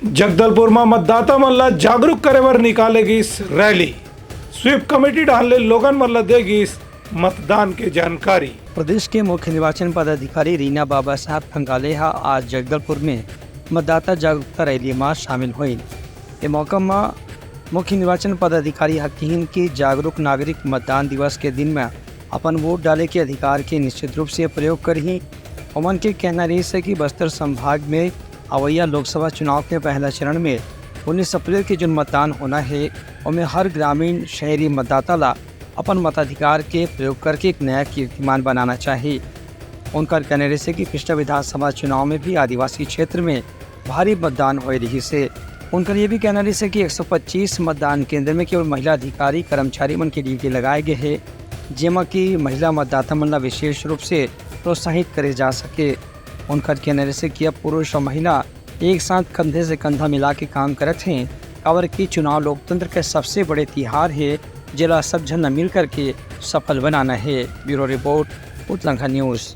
जगदलपुर में मतदाता मन ला जागरूक करे बर निकालेगी रैली। स्वीप कमेटी डालने लोगन मन ला देगी मतदान के जानकारी। प्रदेश के मुख्य निर्वाचन पदाधिकारी रीना बाबा साहब खंगाले आज जगदलपुर में मतदाता जागरूकता रैली में शामिल हुई। ये मौका में मुख्य निर्वाचन पदाधिकारी हकीम की जागरूक नागरिक मतदान दिवस के दिन में अपन वोट डाले के अधिकार के निश्चित रूप से प्रयोग कर ही उमन के कहना रही है कि बस्तर संभाग में अवैया लोकसभा चुनाव के पहला चरण में 19 अप्रैल के जो मतदान होना है उनमें हर ग्रामीण शहरी मतदाता ला अपन मताधिकार के प्रयोग करके एक नया कीर्तिमान बनाना चाहिए। उनका कहना रही कि पिछले विधानसभा चुनाव में भी आदिवासी क्षेत्र में भारी मतदान हो रही से। उनका ये भी कहना रही कि 125 मतदान केंद्र में केवल महिला अधिकारी कर्मचारी मन के ड्यूटी लगाए गए हैं, जेमा कि महिला मतदाता मन ला विशेष रूप से प्रोत्साहित करे जा सके। उनका कहना रही कि अब पुरुष और महिला एक साथ कंधे से कंधा मिला के काम करते हैं। काबर की चुनाव लोकतंत्र के सबसे बड़े तिहार है, जिला सब जन मिल करके सफल बनाना है। Bureau report Uttarakhand news.